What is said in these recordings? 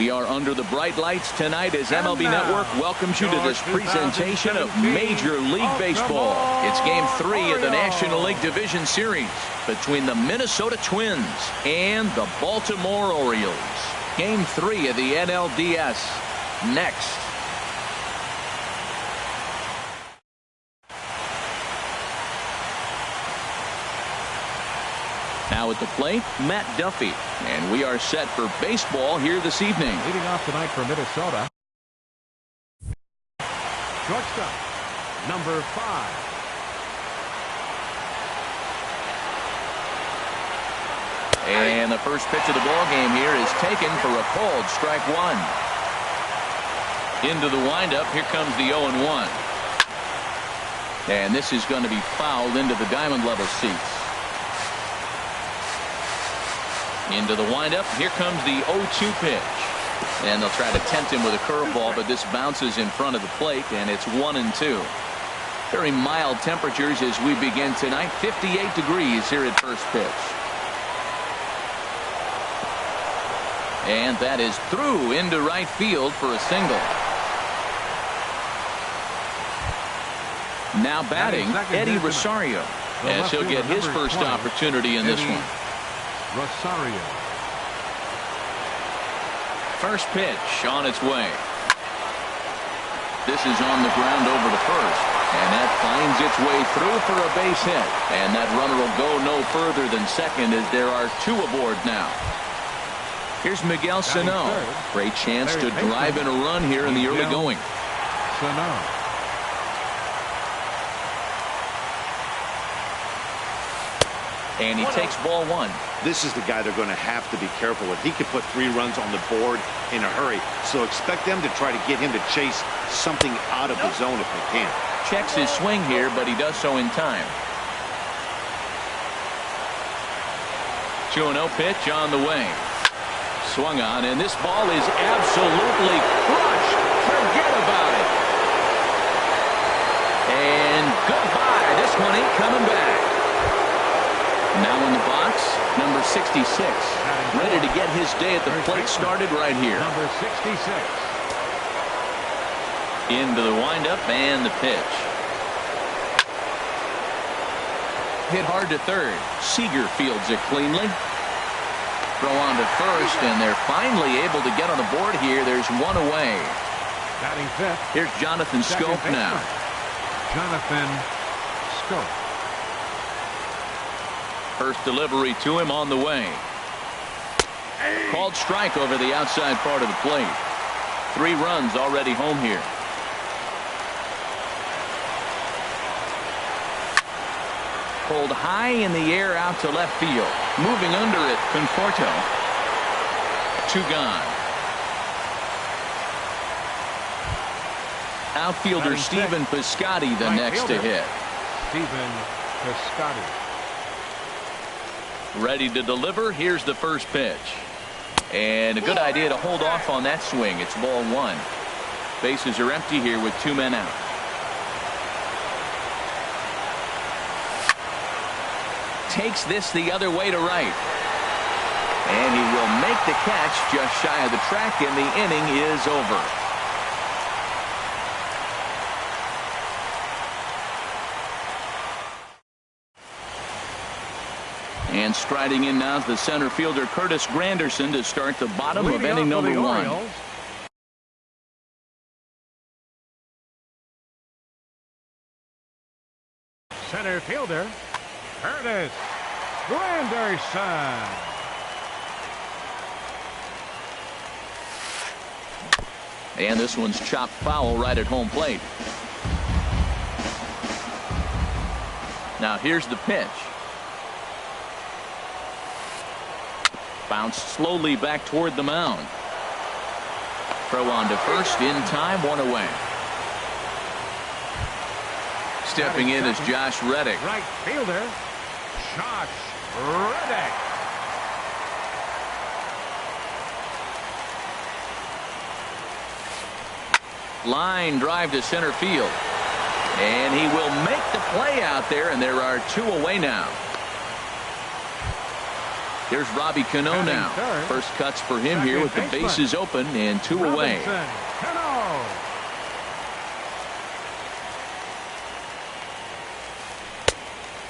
We are under the bright lights tonight as MLB Network welcomes you to this presentation of Major League Baseball. It's Game 3 of the National League Division Series between the Minnesota Twins and the Baltimore Orioles. Game 3 of the NLDS next. Now at the plate, Matt Duffy. And we are set for baseball here this evening. Leading off tonight for Minnesota. Shortstop, number 5. And the first pitch of the ball game here is taken for a called strike one. Into the windup, here comes the 0-1. And this is going to be fouled into the diamond level seats. Into the windup, here comes the 0-2 pitch. And they'll try to tempt him with a curveball, but this bounces in front of the plate, and it's 1-2. Very mild temperatures as we begin tonight. 58 degrees here at first pitch. And that is through into right field for a single. Now batting, Eddie Rosario, as he'll get his first opportunity in this one. Rosario. First pitch on its way. This is on the ground over to first, and that finds its way through for a base hit. And that runner will go no further than second as there are 2 aboard now. Here's Miguel Sano. Great chance to drive in a run here in the early going. Sano. And he takes ball 1. This is the guy they're going to have to be careful with. He could put 3 runs on the board in a hurry. So expect them to try to get him to chase something out of the zone if they can. Checks his swing here, but he does so in time. 2-0 pitch on the way. Swung on, and this ball is absolutely crushed. Forget about it. And goodbye. This one ain't coming back. Now in the box, number 66. Ready to get his day at the plate started right here. Number 66. Into the windup and the pitch. Hit hard to third. Seager fields it cleanly. Throw on to first, and they're finally able to get on the board here. There's 1 away. Batting fifth. Here's Jonathan Schoop now. Jonathan Schoop. First delivery to him on the way. Called strike over the outside part of the plate. 3 runs already home here. Pulled high in the air out to left field. Moving under it, Conforto. 2 gone. Outfielder Stephen Piscotty the next to hit. Stephen Piscotty. Ready to deliver. Here's the first pitch. And a good idea to hold off on that swing. It's ball 1. Bases are empty here with 2 men out. Takes this the other way to right. And he will make the catch just shy of the track, and the inning is over. And striding in now is the center fielder Curtis Granderson to start the bottom of inning number 1. Center fielder Curtis Granderson. And this one's chopped foul right at home plate. Now here's the pitch. Bounced slowly back toward the mound. Throw on to first in time, 1 away. Stepping in is Josh Reddick. Right fielder Josh Reddick. Line drive to center field. And he will make the play out there, and there are 2 away now. Here's Robbie Cano now. First cuts for him here with the bases open and 2 away.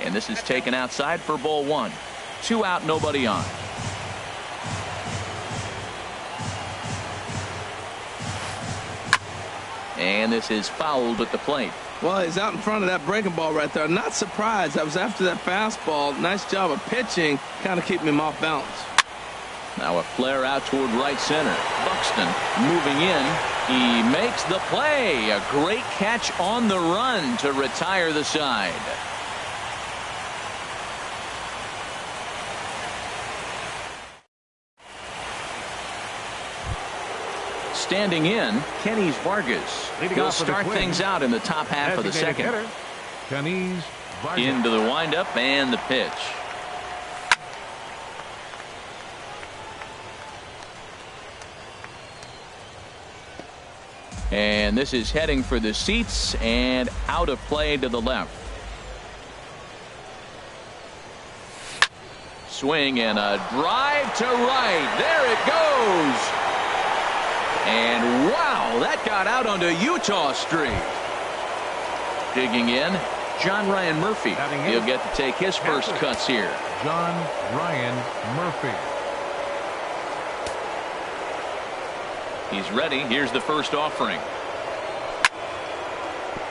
And this is taken outside for ball 1. 2 out, nobody on. And this is fouled at the plate. Well, he's out in front of that breaking ball right there. Not surprised. I was after that fastball. Nice job of pitching, kind of keeping him off balance. Now a flare out toward right center. Buxton moving in. He makes the play. A great catch on the run to retire the side. Standing in, Kenny's Vargas. He'll start things out in the top half of the second. Into the windup and the pitch. And this is heading for the seats and out of play to the left. Swing and a drive to right. There it goes. And wow, that got out onto Utah Street. Digging in, John Ryan Murphy. He'll get to take his first cuts here. John Ryan Murphy. He's ready. Here's the first offering.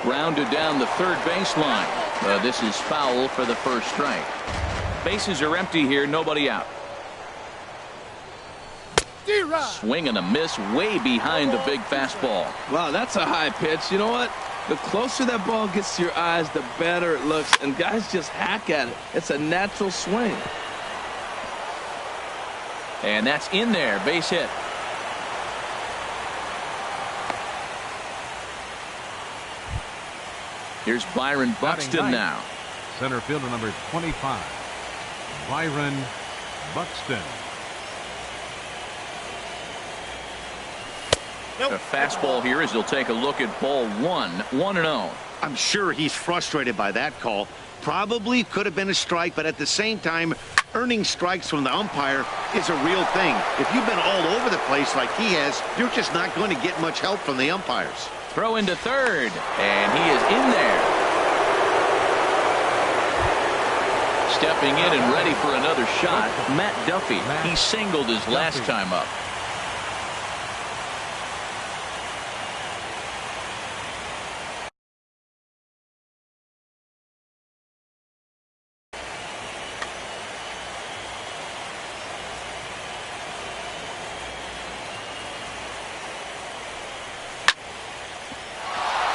Rounded down the third baseline. This is foul for the first strike. Bases are empty here, nobody out. Swing and a miss way behind the big fastball. Wow, that's a high pitch. You know what? The closer that ball gets to your eyes, the better it looks. And guys just hack at it. It's a natural swing. And that's in there. Base hit. Here's Byron Buxton now. Center fielder number 25. Byron Buxton. A fastball here as he'll take a look at ball 1. 1-0. I'm sure he's frustrated by that call. Probably could have been a strike, but at the same time, earning strikes from the umpire is a real thing. If you've been all over the place like he has, you're just not going to get much help from the umpires. Throw into third, and he is in there. Stepping in and ready for another shot, Matt Duffy. He singled his last time up.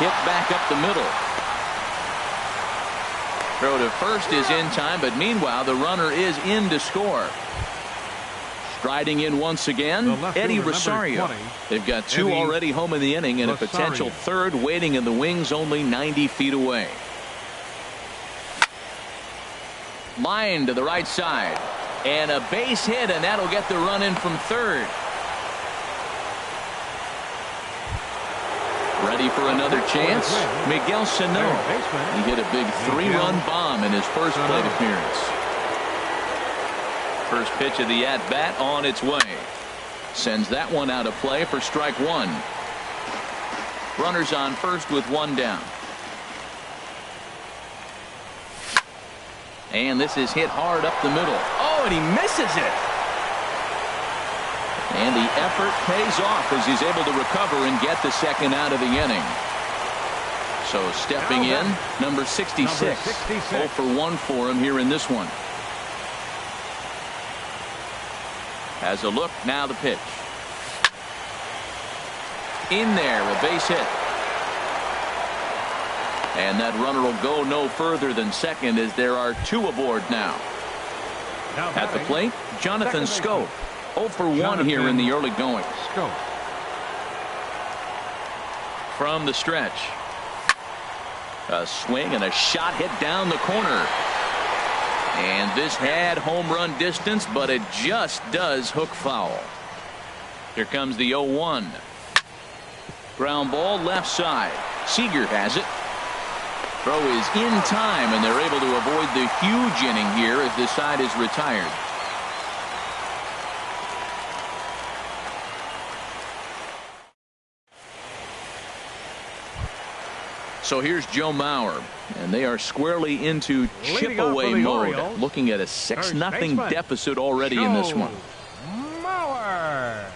Hit back up the middle. Throw to first is in time, but meanwhile the runner is in to score. Striding in once again, Eddie Rosario. They've got 2 already home in the inning and a potential third waiting in the wings only 90 feet away. Line to the right side. And a base hit, and that'll get the run in from third. Ready for another chance? Miguel Sano. He hit a big 3-run bomb in his first plate appearance. First pitch of the at-bat on its way. Sends that one out of play for strike 1. Runners on first with 1 down. And this is hit hard up the middle. Oh, and he misses it. And the effort pays off as he's able to recover and get the second out of the inning. So stepping in, number 66. 0 for 1 for him here in this one. Has a look, now the pitch. In there, a base hit. And that runner will go no further than second as there are 2 aboard now. At the plate, Jonathan Scope. 0 for 1 here in the early going. From the stretch. A swing and a shot hit down the corner. And this had home run distance, but it just does hook foul. Here comes the 0-1. Ground ball left side. Seager has it. Throw is in time, and they're able to avoid the huge inning here as the side is retired. So here's Joe Mauer, and they are squarely into chip-away mode, looking at a 6-0 deficit already in this one. Mauer.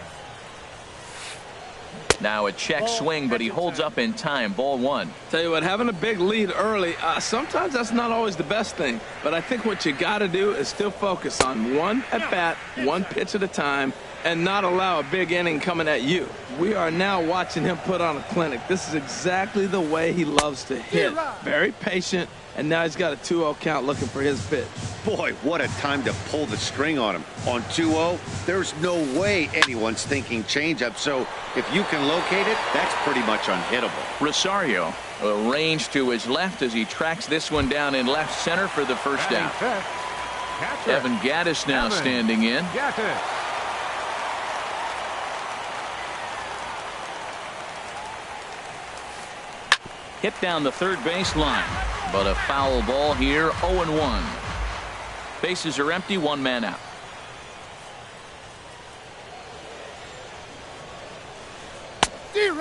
Now a check swing, but he holds up in time. Ball 1. Tell you what, having a big lead early, sometimes that's not always the best thing. But I think what you got to do is still focus on one at-bat, one pitch at a time, and not allow a big inning coming at you. We are now watching him put on a clinic. This is exactly the way he loves to hit. Very patient, and now he's got a 2-0 count looking for his pitch. Boy, what a time to pull the string on him. On 2-0, there's no way anyone's thinking changeup, so if you can locate it, that's pretty much unhittable. Rosario arranged to his left as he tracks this one down in left center for the first out. Evan Gattis now standing in. Hit down the third baseline, but a foul ball here. 0-1. Bases are empty, one man out.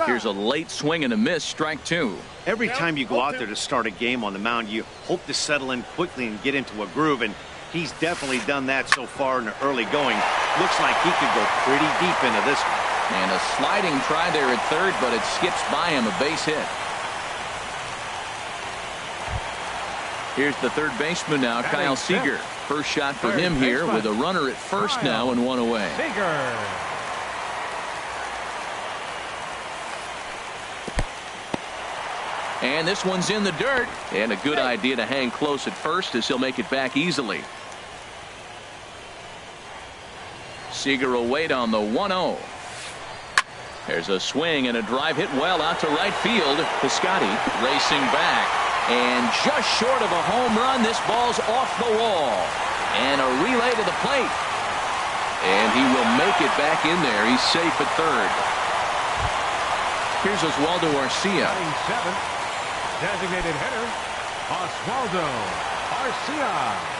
Here's a late swing and a miss, strike 2. Every time you go out there to start a game on the mound, you hope to settle in quickly and get into a groove, and he's definitely done that so far in the early going. Looks like he could go pretty deep into this one. And a sliding try there at third, but it skips by him, a base hit. Here's the third baseman now, Kyle Seager. First shot for him here with a runner at first now and one away. And this one's in the dirt. And a good idea to hang close at first as he'll make it back easily. Seager will wait on the 1-0. There's a swing and a drive hit well out to right field. Piscotty racing back. And just short of a home run, this ball's off the wall. And a relay to the plate. And he will make it back in there. He's safe at third. Here's Oswaldo Arcia. Designated hitter, Oswaldo Arcia.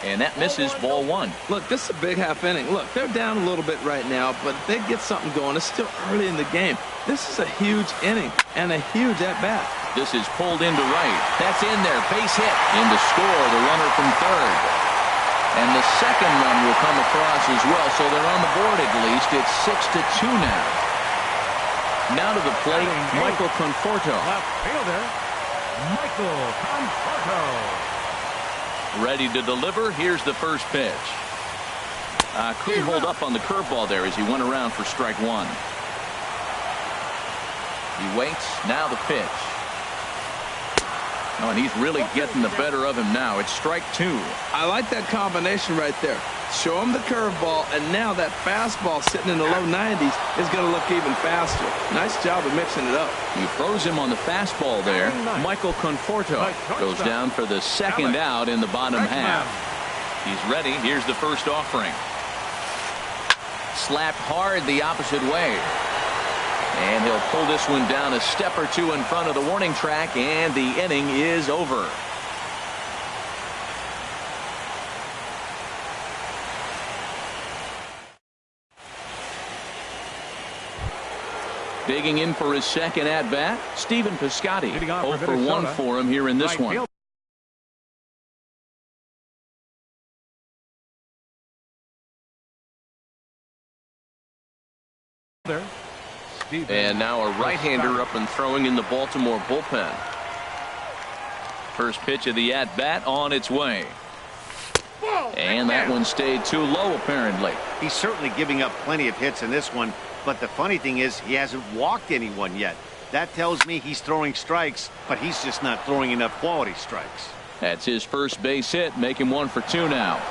And that misses, ball 1. Look, this is a big half inning. Look, they're down a little bit right now, but if they get something going, it's still early in the game. This is a huge inning and a huge at-bat. This is pulled into right. That's in there. Base hit. In to score, the runner from third. And the second run will come across as well, so they're on the board at least. It's 6-2 now. Now to the plate, Michael Conforto. Left fielder, Michael Conforto. Ready to deliver. Here's the first pitch. Couldn't hold up on the curveball there as he went around for strike 1. He waits. Now the pitch. Oh, and he's really getting the better of him now. It's strike 2. I like that combination right there. Show him the curveball, and now that fastball sitting in the low 90s is going to look even faster. Nice job of mixing it up. He froze him on the fastball there. Michael Conforto goes down for the second out in the bottom half. He's ready. Here's the first offering. Slapped hard the opposite way. And he'll pull this one down a step or two in front of the warning track, and the inning is over. Digging in for his second at-bat, Stephen Piscotty. 0 for 1 for him here in this one. And now a right-hander up and throwing in the Baltimore bullpen. First pitch of the at-bat on its way. And that one stayed too low, apparently. He's certainly giving up plenty of hits in this one, but the funny thing is he hasn't walked anyone yet. That tells me he's throwing strikes, but he's just not throwing enough quality strikes. That's his first base hit, make him 1 for 2 now.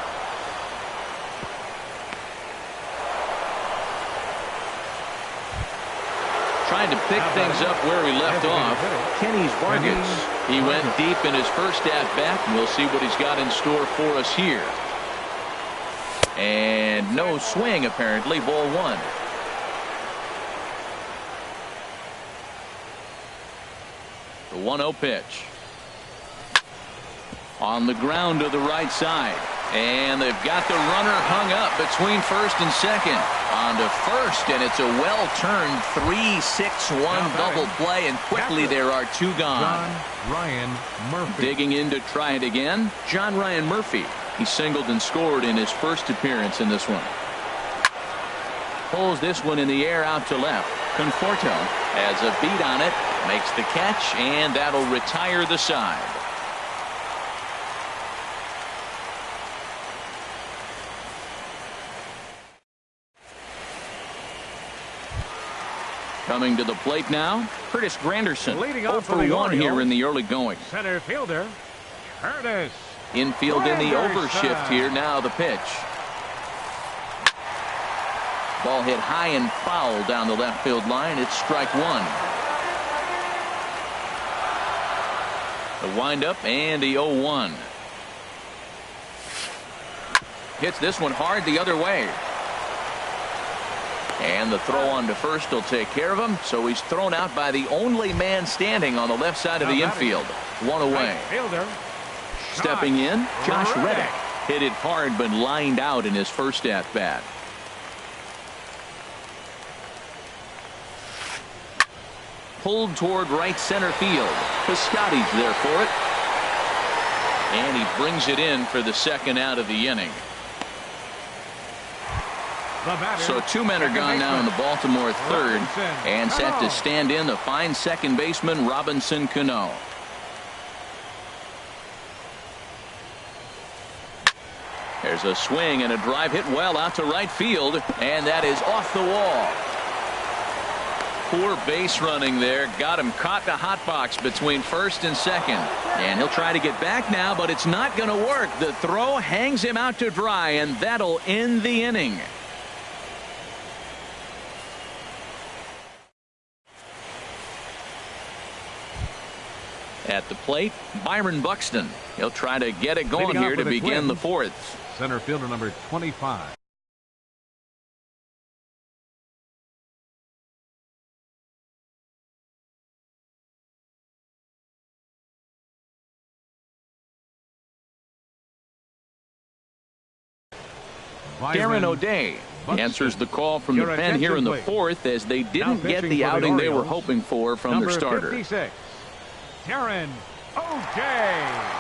Trying to pick things up where he left off, Kenny Vargas. He went deep in his first at-bat, and we'll see what he's got in store for us here. And no swing, apparently, ball 1. The 1-0 pitch. On the ground to the right side. And they've got the runner hung up between first and second. On to first, and it's a well-turned 3-6-1 double play, and quickly there are two gone. John Ryan Murphy. Digging in to try it again, John Ryan Murphy. He singled and scored in his first appearance in this one. Pulls this one in the air out to left. Conforto has a beat on it, makes the catch, and that'll retire the side. Coming to the plate now, Curtis Granderson. Leading 0 off for for the 1 here Orioles. in the early going. Center fielder, Curtis. Infield in the overshift Granderson. here. Now the pitch. Ball hit high and foul down the left field line. It's strike one. The windup and the 0-1. Hits this one hard the other way. And the throw on to first will take care of him. So he's thrown out by the only man standing on the left side of the infield. One away. Right fielder, Stepping in, Josh Reddick. Reddick. Hit it hard but lined out in his first at-bat. Pulled toward right center field. Piscotty's there for it. And he brings it in for the second out of the inning. The batter, So two men are second gone now in the baseman, Baltimore third. Robinson And set Cano. to stand in the fine second baseman Robinson Cano. There's a swing and a drive hit well out to right field. And that is off the wall. Poor base running there. Got him caught in a hot box between first and second. And he'll try to get back now, but it's not going to work. The throw hangs him out to dry, and that'll end the inning. At the plate, Byron Buxton. He'll try to get it going Leading off here to for the begin the Twins. fourth. Center fielder number 25. Darren O'Day answers the call from the Your pen here in the attention, please. fourth as they didn't Now get pitching the for the outing they were Orioles, hoping for from number their starter. 56, Darren O'Day.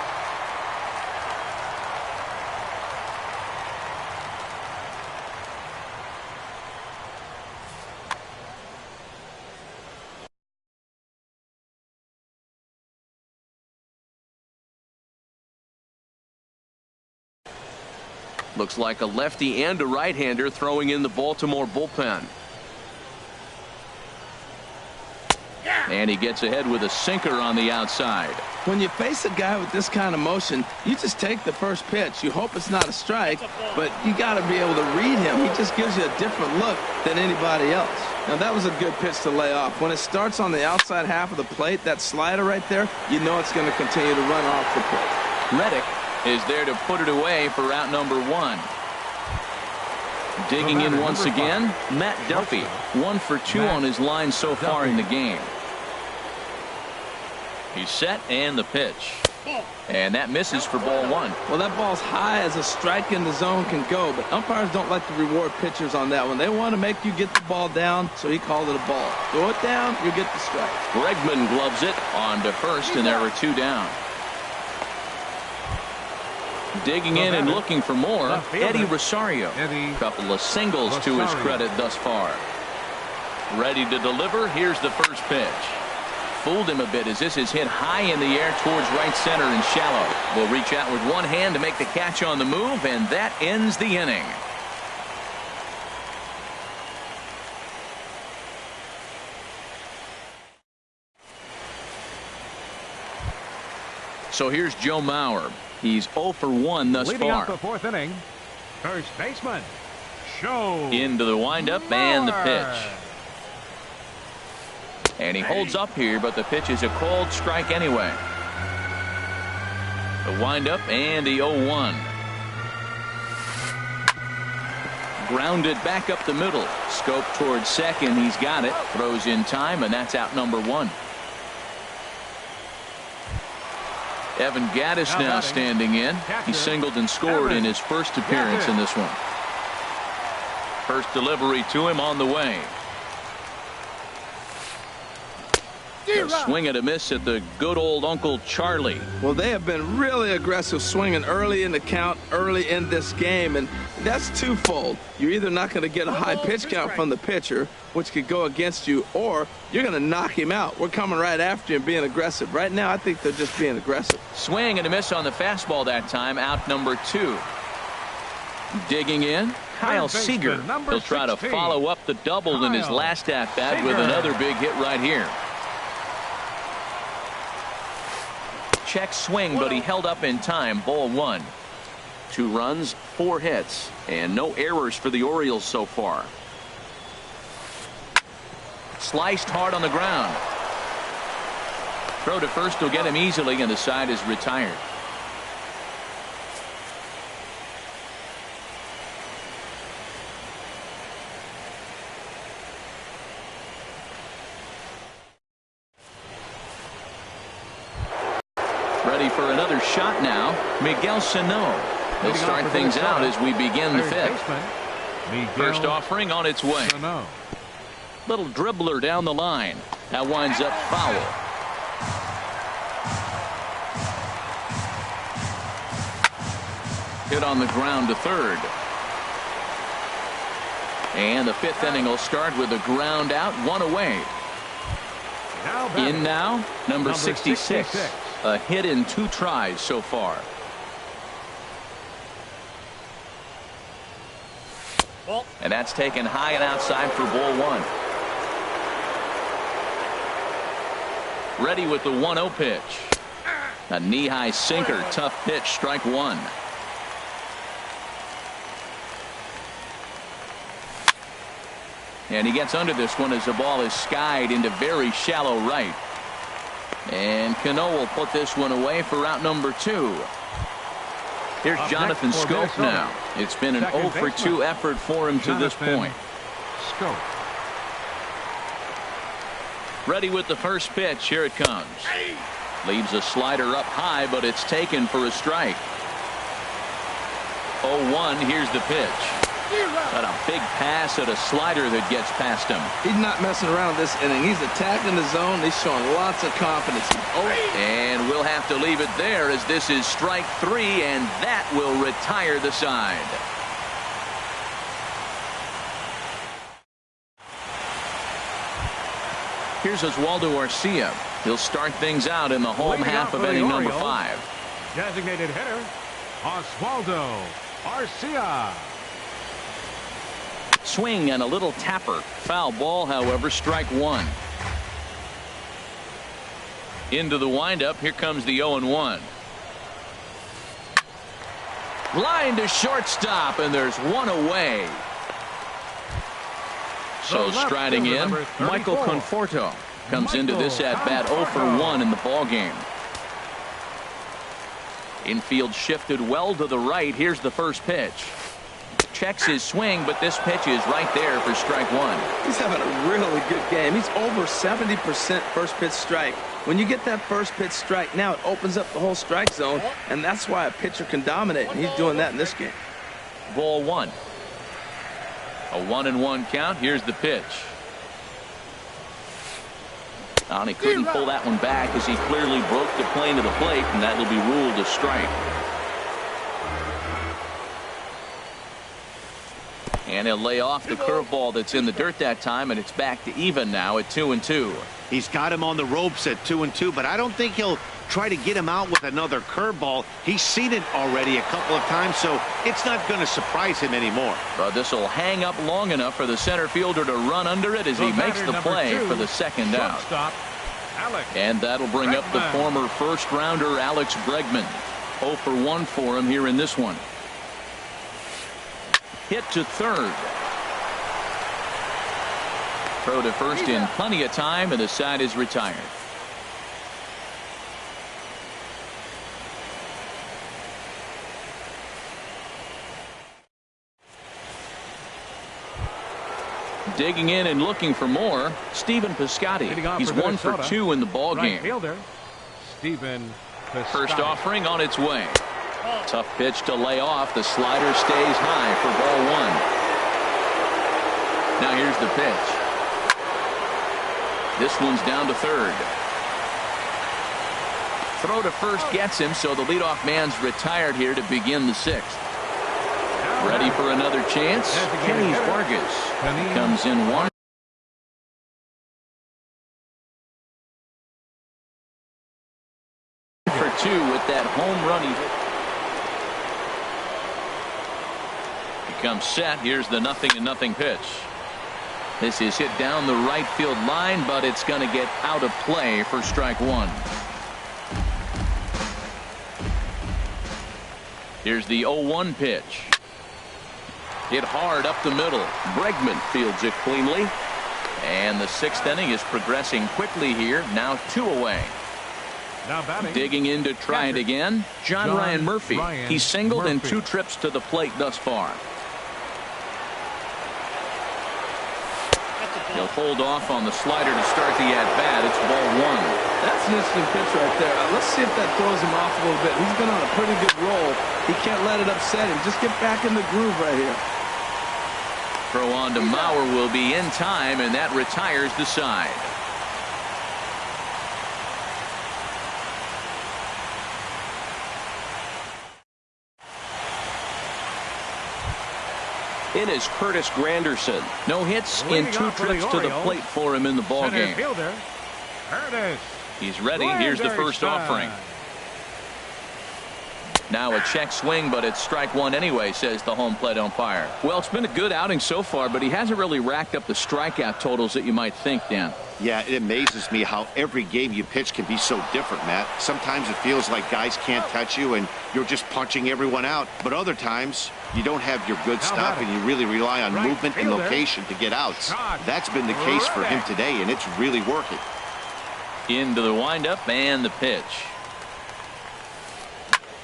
Looks like a lefty and a right-hander throwing in the Baltimore bullpen. And he gets ahead with a sinker on the outside. When you face a guy with this kind of motion, you just take the first pitch. You hope it's not a strike, but you got to be able to read him. He just gives you a different look than anybody else. Now, that was a good pitch to lay off. When it starts on the outside half of the plate, that slider right there, you know it's going to continue to run off the plate. Reddick is there to put it away for out number one. Digging in once again, Matt Duffy. 1 for 2 on his line so far in the game. He's set and the pitch. And that misses for ball one. Well, that ball's high as a strike in the zone can go, but umpires don't like to reward pitchers on that one. They want to make you get the ball down, so he called it a ball. Throw it down, you get the strike. Bregman gloves it on to first, and there are 2 down. Digging in and looking for more, Eddie Rosario. A couple of singles to his credit thus far. Ready to deliver. Here's the first pitch. Fooled him a bit as this is hit high in the air towards right center and shallow. Will reach out with one hand to make the catch on the move, and that ends the inning. So here's Joe Mauer. He's 0 for 1 thus Leading far. off the fourth inning, first baseman, Joe Into the windup and the Mauer. pitch. And he holds up here, but the pitch is a called strike anyway. The windup and the 0-1. Grounded back up the middle. Scope towards second. He's got it. Throws in time, and that's out number one. Evan Gaddis now standing in. He singled and scored in his first appearance in this one. First delivery to him on the way. A swing and a miss at the good old Uncle Charlie. Well, they have been really aggressive swinging early in the count, early in this game, and that's twofold. You're either not going to get a high pitch count from the pitcher, which could go against you, or you're going to knock him out. We're coming right after you and being aggressive. Right now, I think they're just being aggressive. Swing and a miss on the fastball that time, out number 2. Digging in, Kyle Seager. He'll try to follow up the double in his last at-bat with another big hit right here. Check swing, but he held up in time. Ball 1. 2 runs, 4 hits, and no errors for the Orioles so far. Sliced hard on the ground. Throw to first will get him easily, and the side is retired. Ready for another shot now, Miguel Sano. He'll start things out as we begin the 5th. First offering on its way. Little dribbler down the line. That winds up foul. Hit on the ground to third. And the 5th inning will start with a ground out, 1 away. In now, number 66. A hit in 2 tries so far. And that's taken high and outside for ball 1. Ready with the 1-0 pitch. A knee-high sinker, tough pitch, strike 1. And he gets under this one as the ball is skied into very shallow right. And Cano will put this one away for out number 2. Here's Jonathan Schoop now. It's been an 0 for 2 effort for him to this point. Ready with the first pitch. Here it comes. Leaves a slider up high, but it's taken for a strike. 0-1. Here's the pitch. Got a big pass at a slider that gets past him. He's not messing around this inning. He's attacking the zone. He's showing lots of confidence. And we'll have to leave it there as this is strike 3, and that will retire the side. Here's Oswaldo Arcia. He'll start things out in the home half of inning number 5. Designated hitter, Oswaldo Arcia. Swing and a little tapper. Foul ball, however, strike 1. Into the windup. Here comes the 0-1. Line to shortstop, and there's 1 away. So striding in, Michael Conforto comes into this at-bat 0 for 1 in the ballgame. Infield shifted well to the right. Here's the first pitch. Checks his swing, but this pitch is right there for strike 1. He's having a really good game. He's over 70% first pitch strike. When you get that first pitch strike, now it opens up the whole strike zone, and that's why a pitcher can dominate, and he's doing that in this game. Ball 1. A 1-1 count. Here's the pitch. And he couldn't pull that one back as he clearly broke the plane to the plate, and that will be ruled a strike. And he'll lay off the curveball that's in the dirt that time, and it's back to even now at 2-2. He's got him on the ropes at 2-2, but I don't think he'll try to get him out with another curveball. He's seen it already a couple of times, so it's not going to surprise him anymore. But this will hang up long enough for the center fielder to run under it as he makes the play for the second out. And that'll bring up the former first-rounder Alex Bregman. 0 for 1 for him here in this one. Hit to third. Throw to first in plenty of time, and the side is retired. Digging in and looking for more, Stephen Piscotty. He's 1 for 2 in the ball game. Fielder, Stephen First offering on its way. Tough pitch to lay off. The slider stays high for ball one. Now here's the pitch. This one's down to third. Throw to first gets him, so the leadoff man's retired here to begin the sixth. Ready for another chance. Kenny Vargas comes in one. For two with that home run. He comes set. Here's the 0-0 pitch. This is hit down the right field line, but it's going to get out of play for strike one. Here's the 0-1 pitch. Hit hard up the middle. Bregman fields it cleanly. And the sixth inning is progressing quickly here. Now 2 away. Digging in to try it again. John Ryan Murphy. He's singled in 2 trips to the plate thus far. He'll hold off on the slider to start the at-bat. It's ball one. That's an interesting pitch right there. Let's see if that throws him off a little bit. He's been on a pretty good roll. He can't let it upset him. Just get back in the groove right here. Throw on to Mauer will be in time, and that retires the side. In is Curtis Granderson. No hits in 2 trips to the plate for him in the ball game. He's ready. Here's the first offering. Now a check swing, but it's strike one anyway, says the home plate umpire. Well, it's been a good outing so far, but he hasn't really racked up the strikeout totals that you might think, Dan. Yeah, it amazes me how every game you pitch can be so different, Matt. Sometimes it feels like guys can't touch you and you're just punching everyone out. But other times you don't have your good stuff and you really rely on movement and location to get outs. That's been the case for him today, and it's really working. Into the windup and the pitch.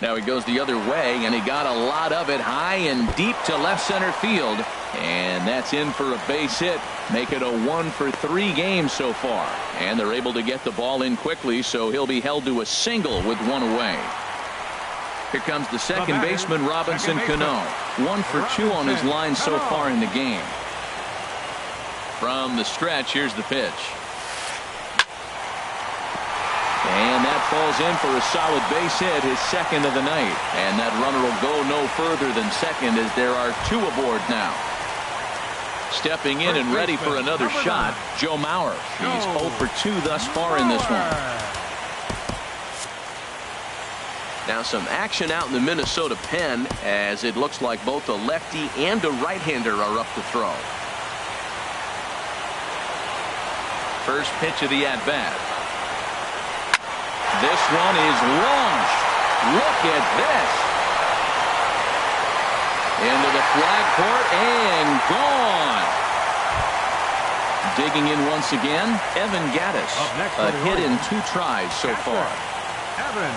Now he goes the other way, and he got a lot of it high and deep to left center field. And that's in for a base hit. Make it a 1-for-3 game so far. And they're able to get the ball in quickly, so he'll be held to a single with 1 away. Here comes the second baseman, Robinson Cano. 1 for 2 on his line so far in the game. From the stretch, here's the pitch. And that falls in for a solid base hit, his second of the night. And that runner will go no further than second as there are 2 aboard now. Stepping in and ready for another shot, Joe Mauer. He's 0 for 2 thus far in this one. Now some action out in the Minnesota pen as it looks like both a lefty and a right-hander are up to throw. First pitch of the at-bat. This one is launched. Look at this. Into the flag court and gone. Digging in once again, Evan Gattis. A hit in 2 tries so far. Evan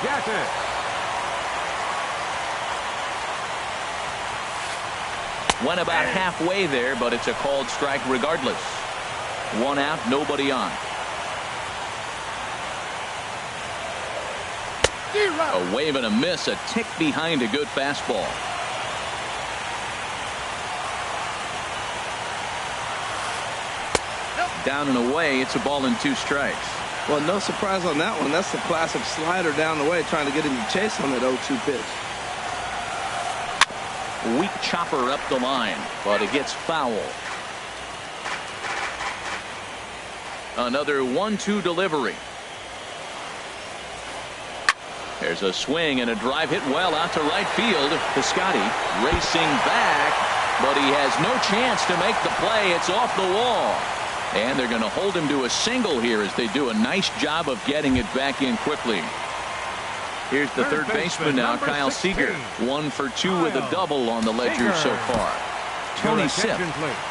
Gattis. Went about halfway there, but it's a called strike regardless. 1 out, nobody on. A wave and a miss, a tick behind a good fastball. Down and away, it's a ball and 2 strikes. Well, no surprise on that one. That's the classic slider down the way, trying to get him to chase on that 0-2 pitch. Weak chopper up the line, but it gets foul. Another 1-2 delivery. There's a swing and a drive hit well out to right field. Piscotty racing back, but he has no chance to make the play. It's off the wall. And they're going to hold him to a single here as they do a nice job of getting it back in quickly. Here's the third baseman now, Kyle Seager. 1 for 2 with a double on the ledger so far. Tony Sipp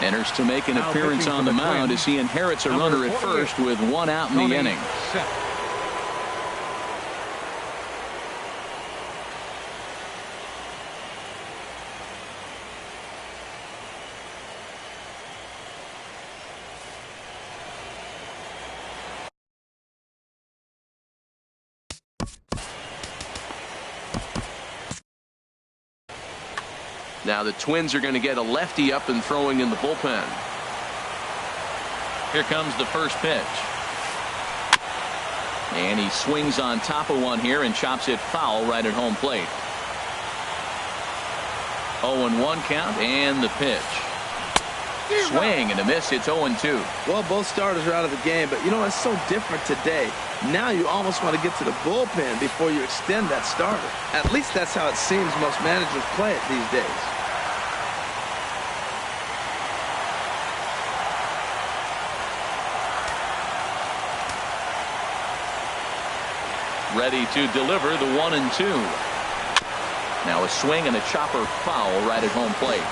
enters to make an appearance on the mound as he inherits a runner at first with 1 out in the inning. Now the Twins are going to get a lefty up and throwing in the bullpen. Here comes the first pitch. And he swings on top of one here and chops it foul right at home plate. 0-1 count and the pitch. Swing and a miss. It's 0-2. Well, both starters are out of the game, but you know, it's so different today. Now you almost want to get to the bullpen before you extend that starter. At least that's how it seems most managers play it these days. Ready to deliver the 1-2. Now a swing and a chopper foul right at home plate.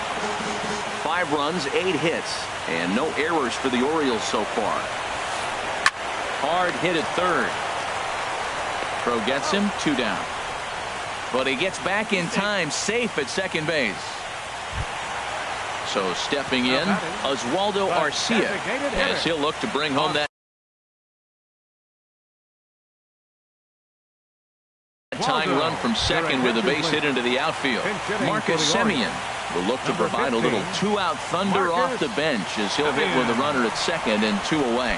5 runs, 8 hits, and no errors for the Orioles so far. Hard hit at third. Throw gets him, 2 down. But he gets back in time, safe at second base. So stepping in, Oswaldo Arcia, as he'll look to bring home that tying run from second with a base hit into the outfield. Marcus Semien will look to provide a little 2-out thunder off the bench as he'll hit with a runner at second and 2 away.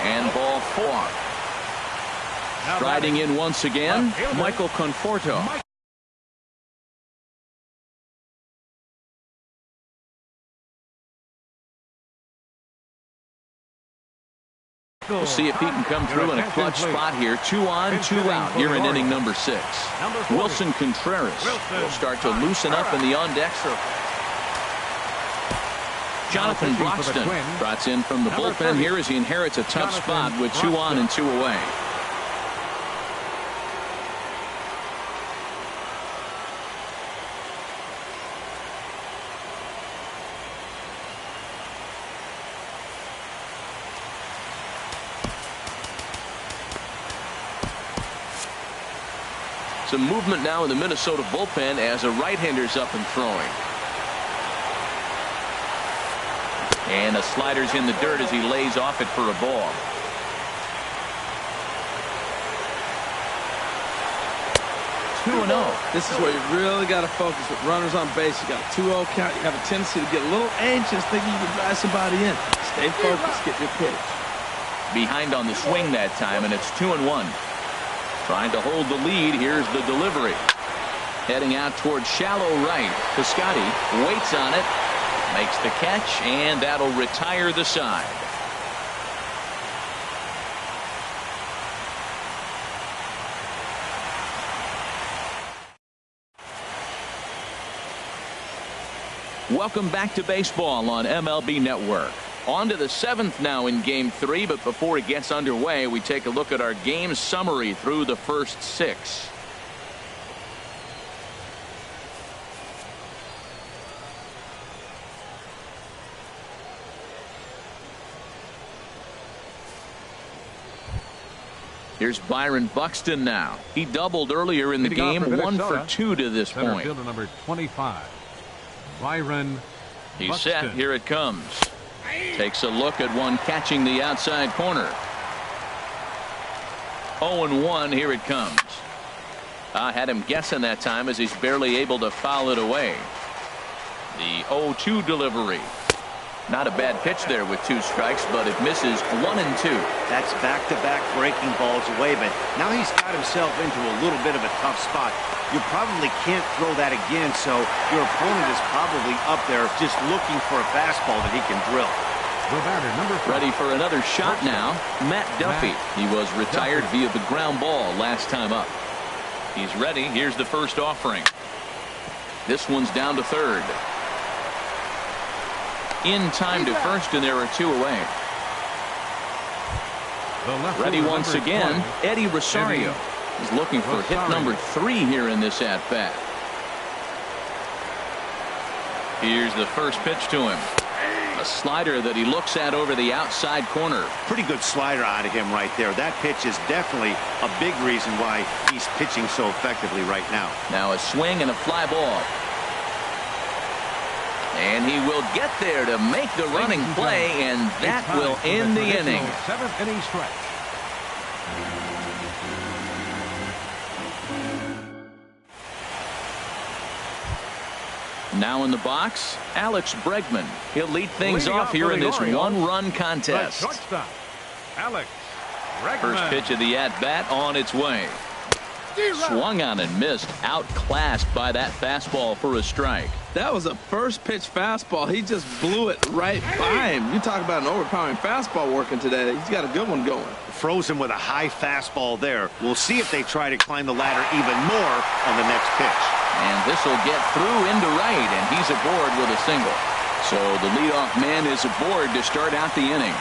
And ball 4. Striding in once again, Michael Conforto. We'll see if he can come through in a clutch spot here. 2 on, 2 out here in inning number 6. Wilson Contreras will start to loosen up in the on-deck circle. Jonathan Broxton trots in from the bullpen here as he inherits a tough spot with 2 on and 2 away. Some movement now in the Minnesota bullpen as a right-hander's up and throwing. And a slider's in the dirt as he lays off it for a ball. 2-0. This is where you really got to focus with runners on base. You got a 2-0 count. You have a tendency to get a little anxious thinking you can drive somebody in. Stay focused. Get your pitch. Behind on the swing that time, and it's 2-1. Trying to hold the lead. Here's the delivery. Heading out towards shallow right. Piscotty waits on it. Makes the catch, and that'll retire the side. Welcome back to baseball on MLB Network. On to the 7th now in Game 3, but before it gets underway, we take a look at our game summary through the first 6. Here's Byron Buxton now. He doubled earlier in the game, 1 for 2 to this point. Fielder number 25, Byron He's Buxton. set. Here it comes. Takes a look at one catching the outside corner. 0-1. Here it comes. I had him guessing that time as he's barely able to foul it away. The 0-2 delivery. Not a bad pitch there with 2 strikes, but it misses 1 and 2. That's back-to-back breaking balls away, but now he's got himself into a little bit of a tough spot. You probably can't throw that again, so your opponent is probably up there just looking for a fastball that he can drill. The batter, number 5. Ready for another shot now. Matt Duffy. He was retired via the ground ball last time up. He's ready. Here's the first offering. This one's down to third. In time to first, and there are 2 away. Ready once again, Eddie Rosario. He's looking for hit number 3 here in this at-bat. Here's the first pitch to him. A slider that he looks at over the outside corner. Pretty good slider out of him right there. That pitch is definitely a big reason why he's pitching so effectively right now. Now a swing and a fly ball. And he will get there to make the running play, and that will end the inning. 7th inning stretch. Now in the box, Alex Bregman. He'll lead things Leading off off here for in the this Orioles, one-run the contest. shortstop, Alex Bregman. First pitch of the at-bat on its way. Swung on and missed, outclassed by that fastball for a strike. That was a first pitch fastball. He just blew it right by him. You talk about an overpowering fastball working today. He's got a good one going. Frozen with a high fastball there. We'll see if they try to climb the ladder even more on the next pitch. And this will get through into right, and he's aboard with a single. So the leadoff man is aboard to start out the inning.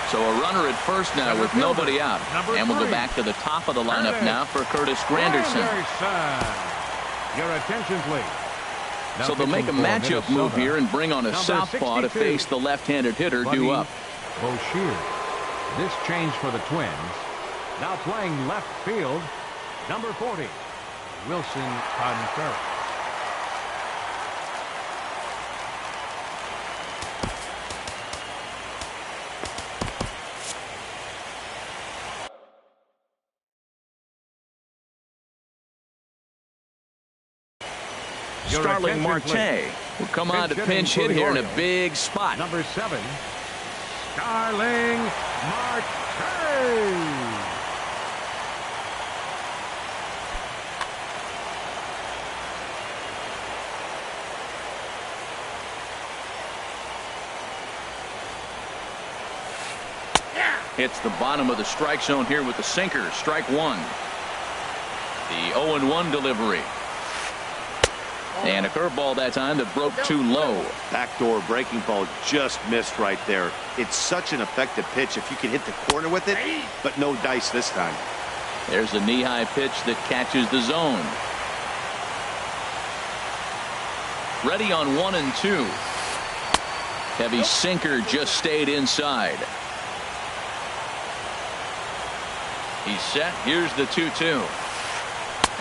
So a runner at first now with nobody out. And we'll go back to the top of the lineup now for Curtis Granderson. Your attention, please. So they'll make a matchup move here and bring on a southpaw to face the left-handed hitter due up. Boshier. This change for the Twins. Now playing left field, number 40, Wilson Contreras. Starling Marte will come on to pinch hit here in a big spot. Number 7, Starling Marte. Hits the bottom of the strike zone here with the sinker. Strike one. The 0-1 delivery. And a curveball that time that broke too low. Backdoor breaking ball just missed right there. It's such an effective pitch if you can hit the corner with it, but no dice this time. There's a knee-high pitch that catches the zone. Ready on 1 and 2. Heavy sinker just stayed inside. He's set. Here's the 2-2.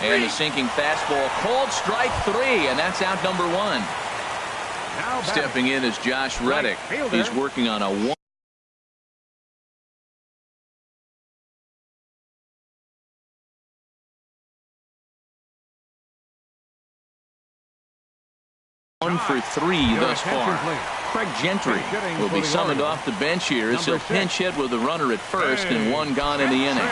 And a sinking fastball. Called strike 3, and that's out number 1. Stepping in is Josh Reddick. He's working on a 1 for 3 thus far. Craig Gentry will be summoned off the bench here as he'll pinch hit with a runner at first and 1 gone in the inning.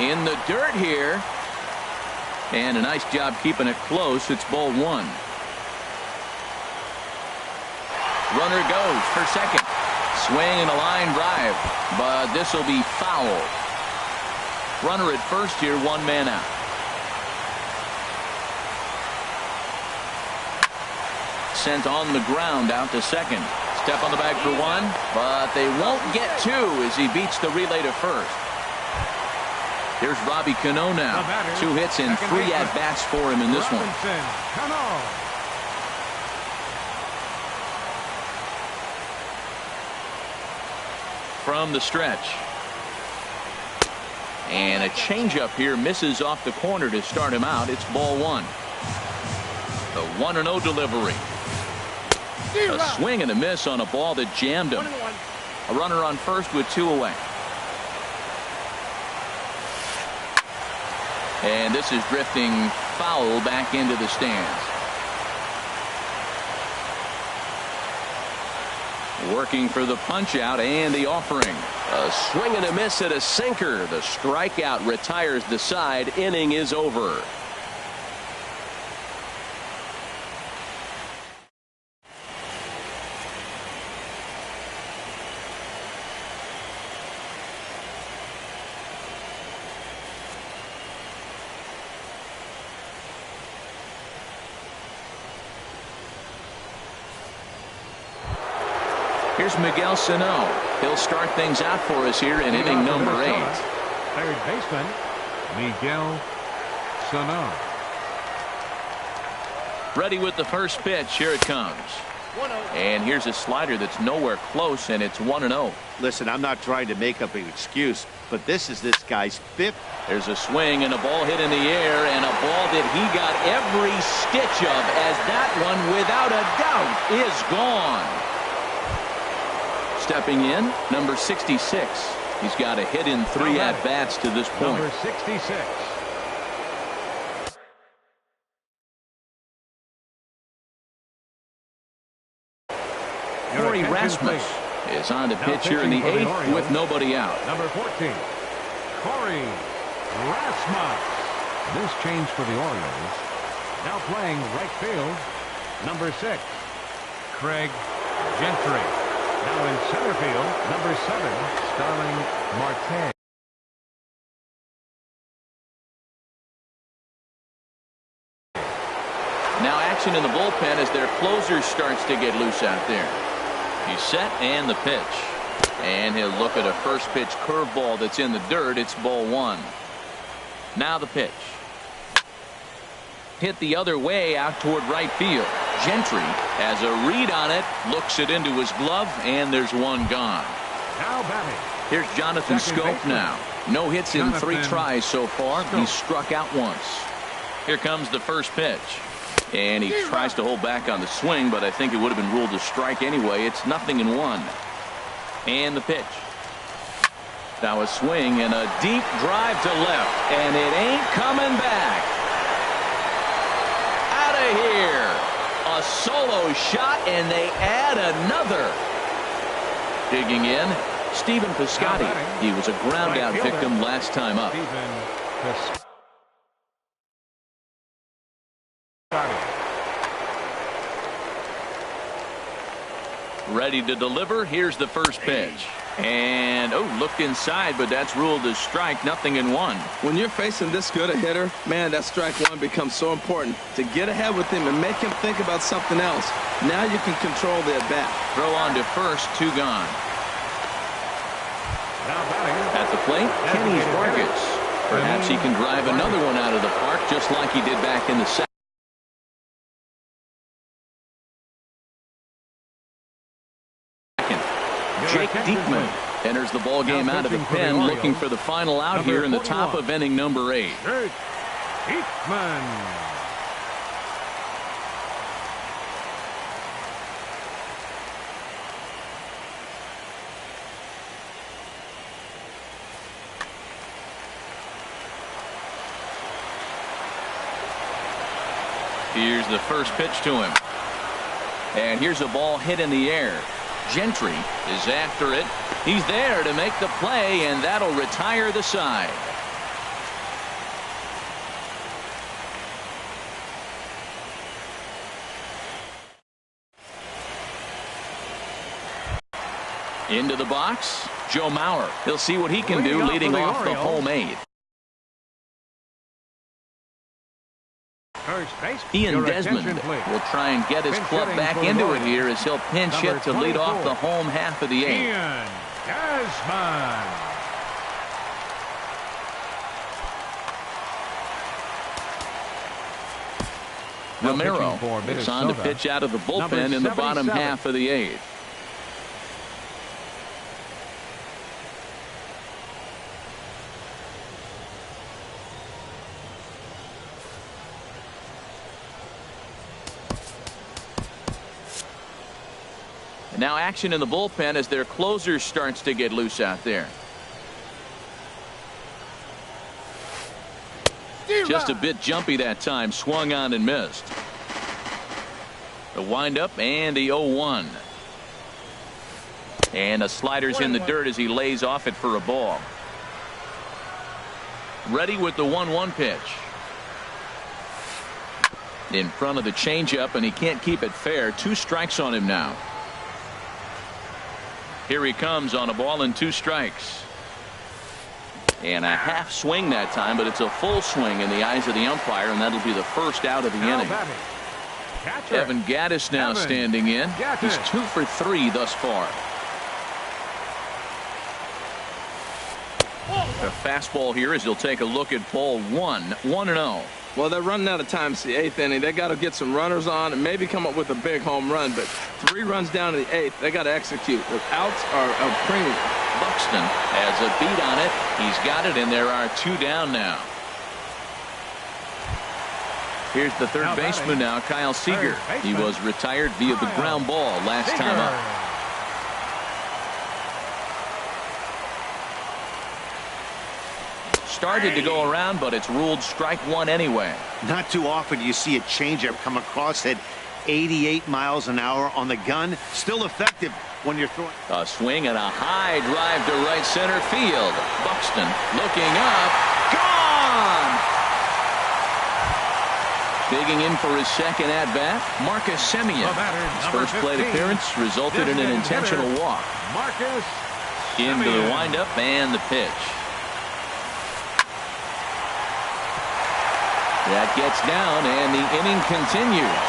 In the dirt here. And a nice job keeping it close. It's ball 1. Runner goes for second. Swing and a line drive. But this will be foul. Runner at first here, 1 man out. Sent on the ground out to second. Step on the bag for 1. But they won't get 2 as he beats the relay to first. Here's Robbie Cano now. 2 hits and 3 at-bats for him in this one. From the stretch. And a changeup here misses off the corner to start him out. It's ball 1. The 1-0 delivery. A swing and a miss on a ball that jammed him. A runner on first with 2 away. And this is drifting foul back into the stands. Working for the punch out and the offering. A swing and a miss at a sinker. The strikeout retires the side. Inning is over. Here's Miguel Sano. He'll start things out for us here in inning number 8. Third baseman, Miguel Sano. Ready with the first pitch. Here it comes. And here's a slider that's nowhere close, and it's 1-0. Listen, I'm not trying to make up an excuse, but this is this guy's 5th. There's a swing and a ball hit in the air, and a ball that he got every stitch of, as that one, without a doubt, is gone. Stepping in, number 66. He's got a hit in 3 at-bats to this point. Number 66. Corey Rasmus is on to pitch here in the 8th with nobody out. Number 14, Corey Rasmus. This change for the Orioles. Now playing right field, number 6, Craig Gentry. Now in center field, number 7, Starling Marte. Now action in the bullpen as their closer starts to get loose out there. He's set and the pitch. And he'll look at a first pitch curveball that's in the dirt. It's ball 1. Now the pitch. Hit the other way out toward right field. Gentry has a read on it, looks it into his glove, and there's one gone. Now batting. Here's Jonathan Scope now. No hits in 3 tries so far. He's struck out once. Here comes the first pitch. And he tries to hold back on the swing, but I think it would have been ruled a strike anyway. It's 0-1. And the pitch. Now a swing and a deep drive to left, and it ain't coming back. Out of here. A solo shot, and they add another. Digging in, Stephen Piscotty. He was a ground out victim last time up. Ready to deliver. Here's the first pitch. And, looked inside, but that's ruled as strike. 0-1. When you're facing this good a hitter, man, that strike one becomes so important to get ahead with him and make him think about something else. Now you can control the at-bat. Throw on to first, 2 gone. At the plate, Kenny Vargas. Perhaps he can drive another one out of the park just like he did back in the second. Jake Diekman enters the ball game out of the pen, looking for the final out here in the top of inning number 8. Jake Diekman. Here's the first pitch to him. And here's a ball hit in the air. Gentry is after it. He's there to make the play, and that'll retire the side. Into the box, Joe Mauer. He'll see what he can do leading off the home 8. Ian Desmond will try and get his club back into it here as he'll pinch hit to lead off the home half of the 8th. Ian Desmond. Romero is on to pitch out of the bullpen in the bottom half of the 8th. Now action in the bullpen as their closer starts to get loose out there. Just a bit jumpy that time. Swung on and missed. The windup and the 0-1. And the slider's in the dirt as he lays off it for a ball. Ready with the 1-1 pitch. In front of the changeup, and he can't keep it fair. 2 strikes on him now. Here he comes on a ball and 2 strikes. And a half swing that time, but it's a full swing in the eyes of the umpire, and that'll be the first out of the inning. Evan Gattis now standing in. He's 2 for 3 thus far. A fastball here as he'll take a look at ball 1. 1-0. Well, they're running out of time. It's the 8th inning. They got to get some runners on and maybe come up with a big home run. But 3 runs down to the 8th. They got to execute. The outs are a premium. Buxton has a beat on it. He's got it, and there are 2 down now. Here's the third baseman now, Kyle Seager. He was retired via the ground ball last time up. Started to go around, but it's ruled strike one anyway. Not too often do you see a changeup come across at 88 miles an hour on the gun. Still effective when you're throwing. A swing and a high drive to right center field. Buxton looking up. Gone! Digging in for his second at-bat, Marcus Semien. His first plate appearance resulted in an intentional walk. Marcus Into the windup and the pitch. That gets down, and the inning continues.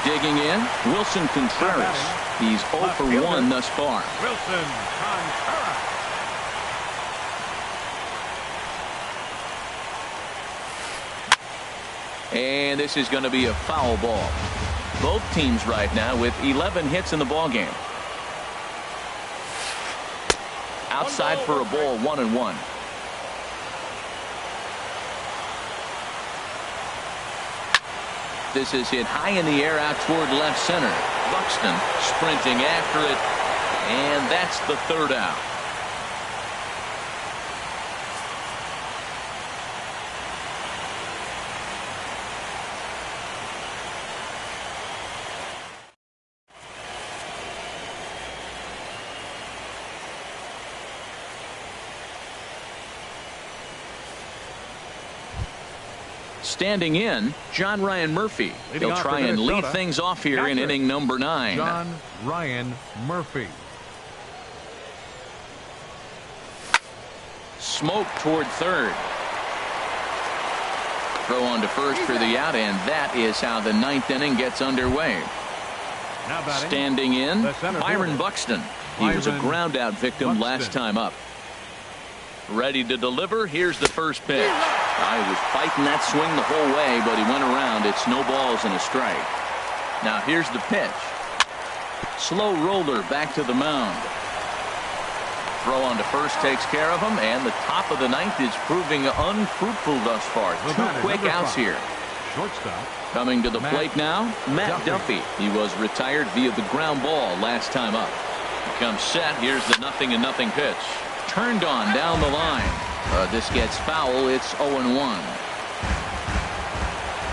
Digging in, Wilson Contreras. He's 0 for 1 thus far. Wilson Contreras. And this is going to be a foul ball. Both teams right now with 11 hits in the ballgame. Outside for a ball, 1-1. This is hit high in the air out toward left center. Buxton sprinting after it, and that's the third out. Standing in, John Ryan Murphy. He'll try and lead things off here in inning number 9. John Ryan Murphy. Smoke toward third. Throw on to first for the out, and that is how the 9th inning gets underway. Now batting, standing in, center Byron fielder. Buxton. He was a ground out victim last time up. Ready to deliver. Here's the first pitch. He was fighting that swing the whole way, but he went around. It's no balls and a strike. Now here's the pitch. Slow roller back to the mound. Throw on to first takes care of him, and the top of the 9th is proving unfruitful thus far. 2 quick outs here. Shortstop. Coming to the plate now, Matt Duffy. He was retired via the ground ball last time up. He comes set. Here's the 0-0 pitch. Turned on down the line. This gets foul. It's 0-1.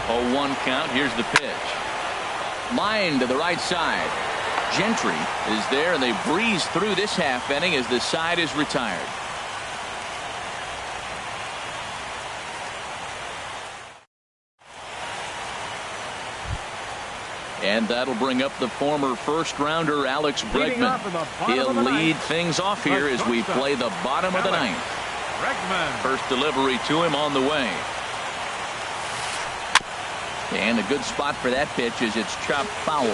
0-1 count. Here's the pitch. Line to the right side. Gentry is there, and they breeze through this half inning as the side is retired. And that'll bring up the former first-rounder Alex Bregman. He'll lead things off here as we play the bottom of the 9th. First delivery to him on the way. And a good spot for that pitch is it's chopped foul.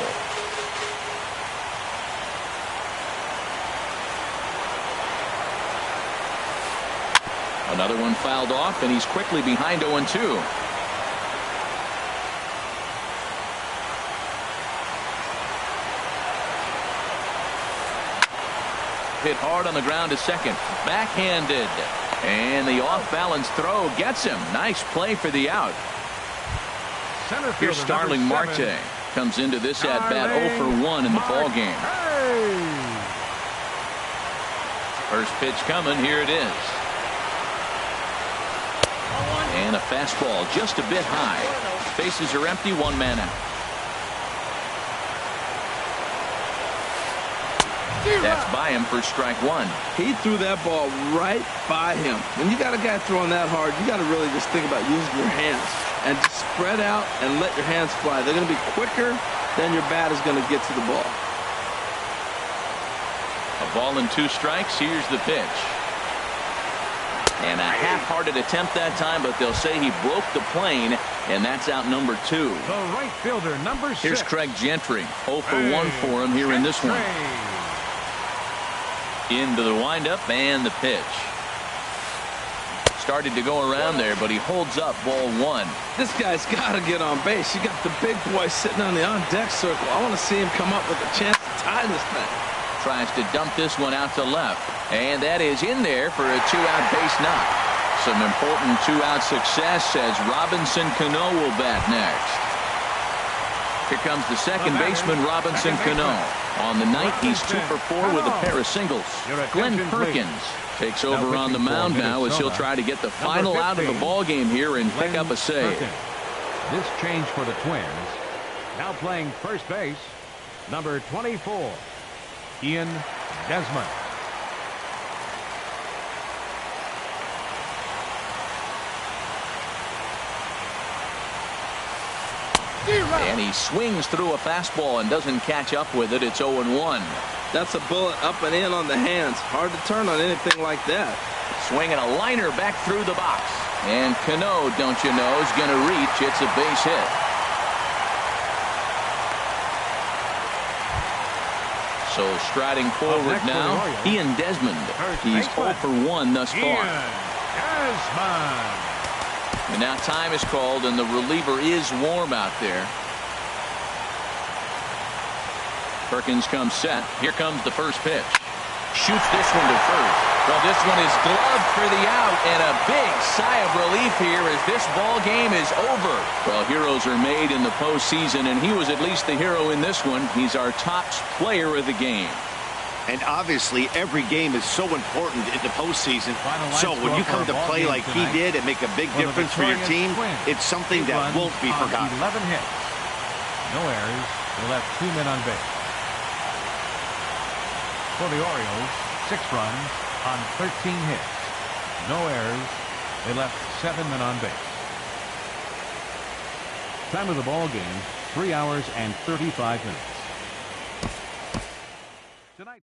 Another one fouled off, and he's quickly behind 0-2. Hit hard on the ground to second. Backhanded. And the off-balance throw gets him. Nice play for the out. Here's Starling Marte. Comes into this at-bat 0 for 1 in the ball game. First pitch coming. Here it is. And a fastball just a bit high. Bases are empty. 1 man out. That's by him for strike 1. He threw that ball right by him. When you got a guy throwing that hard, you got to really just think about using your hands and just spread out and let your hands fly. They're going to be quicker than your bat is going to get to the ball. A ball and 2 strikes. Here's the pitch. And a half-hearted attempt that time, but they'll say he broke the plane, and that's out number 2. The right fielder, number 6. Here's Craig Gentry. 0 for 1 for him here in this one. Into the windup and the pitch. Started to go around there, but he holds up ball 1. This guy's got to get on base. You got the big boy sitting on the on-deck circle. I want to see him come up with a chance to tie this thing. Tries to dump this one out to left, and that is in there for a 2-out base knock. Some important 2-out success as Robinson Cano will bat next. Here comes the second baseman, Robinson Cano. On the night, he's 2 for 4 with a pair of singles. Glenn Perkins takes over on the mound now as he'll try to get the final out of the ball game here and pick up a save. This change for the Twins. Now playing first base, number 24, Ian Desmond. And he swings through a fastball and doesn't catch up with it. It's 0-1. That's a bullet up and in on the hands. Hard to turn on anything like that. Swinging a liner back through the box. And Cano, don't you know, is going to reach. It's a base hit. So striding forward now, Ian Desmond. He's 0 for 1 thus far. And now time is called, and the reliever is warm out there. Perkins comes set. Here comes the first pitch. Shoots this one to first. Well, this one is gloved for the out, and a big sigh of relief here as this ball game is over. Well, heroes are made in the postseason, and he was at least the hero in this one. He's our top player of the game. And obviously, every game is so important in the postseason. So when you come to play like he did and make a big difference for your team, it's something that won't be forgotten. 11 hits. No errors. They left 2 men on base. For the Orioles, 6 runs on 13 hits. No errors. They left 7 men on base. Time of the ball game, 3 hours and 35 minutes. Tonight.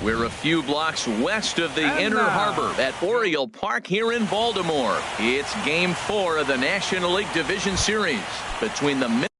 We're a few blocks west of the Inner now. Harbor at Oriole Park here in Baltimore. It's Game 4 of the National League Division Series between the Minnesota